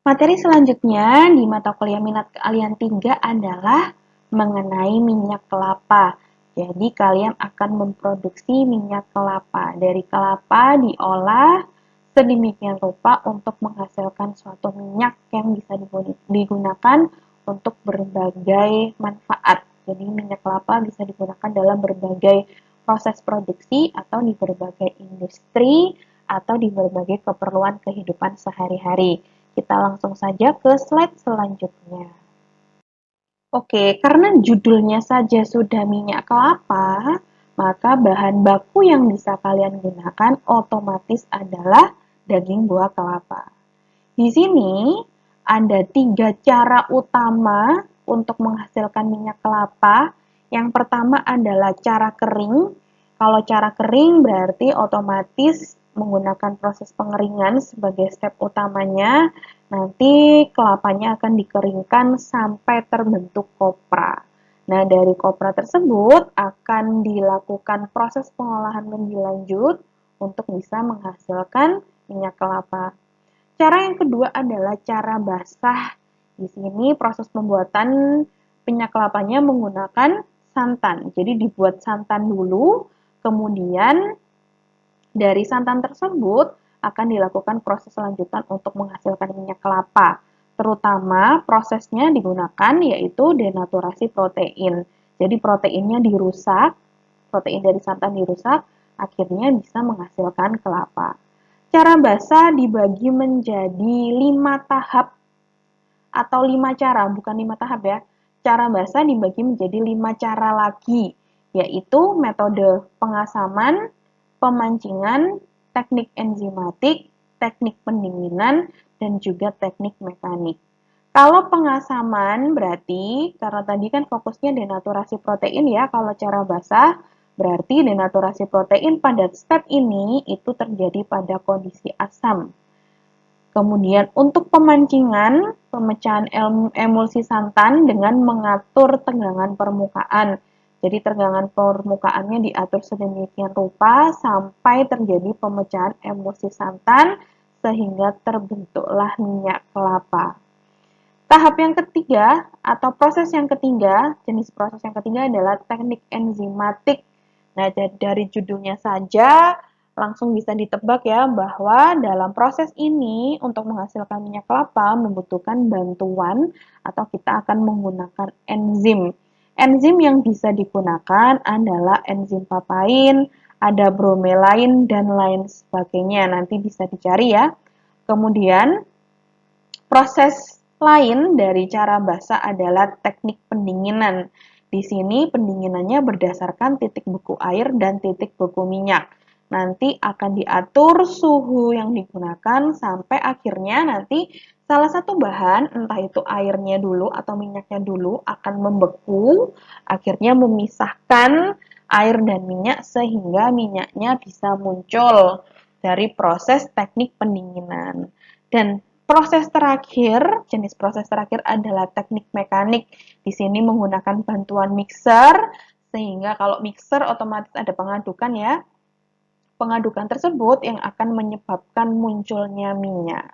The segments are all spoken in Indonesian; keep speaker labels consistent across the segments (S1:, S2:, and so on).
S1: Materi selanjutnya di mata kuliah minat kalian 3 adalah mengenai minyak kelapa. Jadi kalian akan memproduksi minyak kelapa. Dari kelapa diolah sedemikian rupa untuk menghasilkan suatu minyak yang bisa digunakan untuk berbagai manfaat. Jadi minyak kelapa bisa digunakan dalam berbagai proses produksi atau di berbagai industri atau di berbagai keperluan kehidupan sehari-hari. Kita langsung saja ke slide selanjutnya. Oke, karena judulnya saja sudah minyak kelapa, maka bahan baku yang bisa kalian gunakan otomatis adalah daging buah kelapa. Di sini ada 3 cara utama untuk menghasilkan minyak kelapa. Yang pertama adalah cara kering. Kalau cara kering berarti otomatis menggunakan proses pengeringan sebagai step utamanya. Nanti kelapanya akan dikeringkan sampai terbentuk kopra. Nah, dari kopra tersebut akan dilakukan proses pengolahan lebih lanjut untuk bisa menghasilkan minyak kelapa. Cara yang kedua adalah cara basah. Di sini proses pembuatan minyak kelapanya menggunakan santan. Jadi dibuat santan dulu, kemudian dari santan tersebut akan dilakukan proses lanjutan untuk menghasilkan minyak kelapa. Terutama prosesnya digunakan yaitu denaturasi protein. Jadi proteinnya dirusak, protein dari santan dirusak, akhirnya bisa menghasilkan kelapa. Cara basah dibagi menjadi 5 tahap atau 5 cara, bukan 5 tahap ya. Cara basah dibagi menjadi 5 cara lagi, yaitu metode pengasaman, pemancingan, teknik enzimatik, teknik pendinginan, dan juga teknik mekanik. Kalau pengasaman berarti, karena tadi kan fokusnya denaturasi protein ya, kalau cara basah, berarti denaturasi protein pada step ini itu terjadi pada kondisi asam. Kemudian untuk pemancingan, pemecahan emulsi santan dengan mengatur tegangan permukaan. Jadi tegangan permukaannya diatur sedemikian rupa sampai terjadi pemecahan emulsi santan sehingga terbentuklah minyak kelapa. Tahap yang ketiga atau proses yang ketiga, jenis proses yang ketiga adalah teknik enzimatik. Nah, dari judulnya saja langsung bisa ditebak ya bahwa dalam proses ini untuk menghasilkan minyak kelapa membutuhkan bantuan atau kita akan menggunakan enzim. Enzim yang bisa digunakan adalah enzim papain, ada bromelain dan lain sebagainya. Nanti bisa dicari ya. Kemudian proses lain dari cara basah adalah teknik pendinginan. Di sini pendinginannya berdasarkan titik beku air dan titik beku minyak. Nanti akan diatur suhu yang digunakan sampai akhirnya nanti salah satu bahan, entah itu airnya dulu atau minyaknya dulu, akan membeku, akhirnya memisahkan air dan minyak sehingga minyaknya bisa muncul dari proses teknik pendinginan. Dan proses terakhir, jenis proses terakhir adalah teknik mekanik. Di sini menggunakan bantuan mixer, sehingga kalau mixer otomatis ada pengadukan ya. Pengadukan tersebut yang akan menyebabkan munculnya minyak.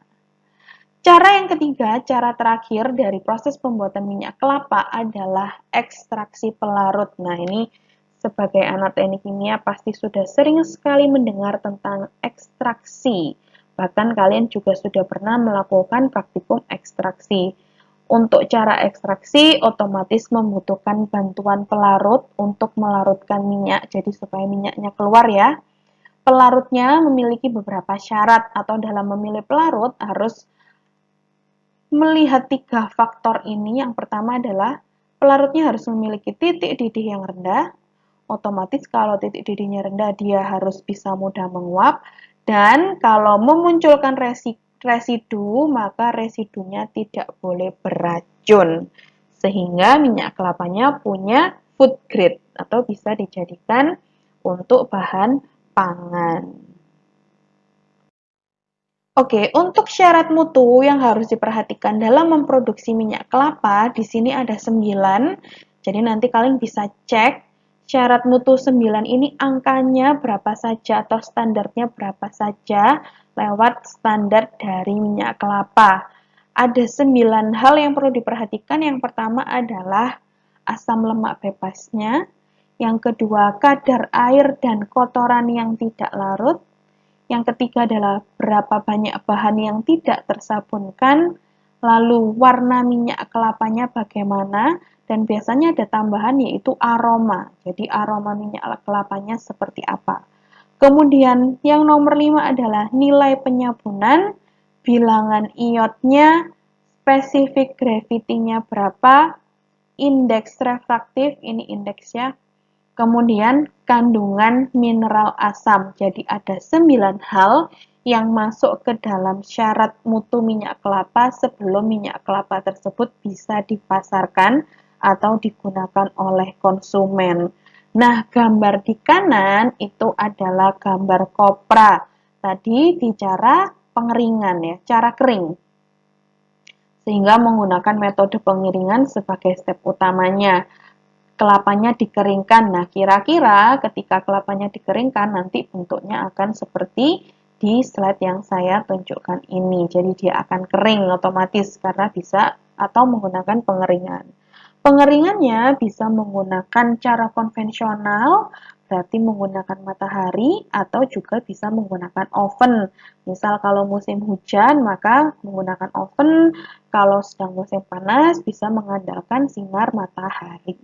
S1: Cara yang ketiga, cara terakhir dari proses pembuatan minyak kelapa adalah ekstraksi pelarut. Nah, ini sebagai anak teknik kimia pasti sudah sering sekali mendengar tentang ekstraksi. Bahkan kalian juga sudah pernah melakukan praktikum ekstraksi. Untuk cara ekstraksi otomatis membutuhkan bantuan pelarut untuk melarutkan minyak, jadi supaya minyaknya keluar ya. Pelarutnya memiliki beberapa syarat atau dalam memilih pelarut harus melihat 3 faktor ini. Yang pertama adalah pelarutnya harus memiliki titik didih yang rendah. Otomatis kalau titik didihnya rendah dia harus bisa mudah menguap. Dan kalau memunculkan residu, maka residunya tidak boleh beracun. Sehingga minyak kelapanya punya food grade atau bisa dijadikan untuk bahan pangan. Oke, untuk syarat mutu yang harus diperhatikan dalam memproduksi minyak kelapa, di sini ada 9. Jadi nanti kalian bisa cek syarat mutu 9 ini angkanya berapa saja atau standarnya berapa saja lewat standar dari minyak kelapa. Ada 9 hal yang perlu diperhatikan. Yang pertama adalah asam lemak bebasnya. Yang kedua, kadar air dan kotoran yang tidak larut. Yang ketiga adalah berapa banyak bahan yang tidak tersabunkan. Lalu warna minyak kelapanya bagaimana. Dan biasanya ada tambahan yaitu aroma. Jadi aroma minyak kelapanya seperti apa. Kemudian yang nomor 5 adalah nilai penyabunan, bilangan iodnya, spesifik gravity-nya berapa, indeks refraktif, ini indeksnya, kemudian kandungan mineral asam. Jadi ada 9 hal yang masuk ke dalam syarat mutu minyak kelapa sebelum minyak kelapa tersebut bisa dipasarkan atau digunakan oleh konsumen. Nah, gambar di kanan itu adalah gambar kopra. Tadi di cara pengeringan ya, cara kering. Sehingga menggunakan metode pengeringan sebagai step utamanya. Kelapanya dikeringkan. Nah, kira-kira ketika kelapanya dikeringkan, nanti bentuknya akan seperti di slide yang saya tunjukkan ini. Jadi dia akan kering otomatis karena bisa atau menggunakan pengeringan. Pengeringannya bisa menggunakan cara konvensional, berarti menggunakan matahari, atau juga bisa menggunakan oven. Misal kalau musim hujan, maka menggunakan oven. Kalau sedang musim panas, bisa mengandalkan sinar matahari.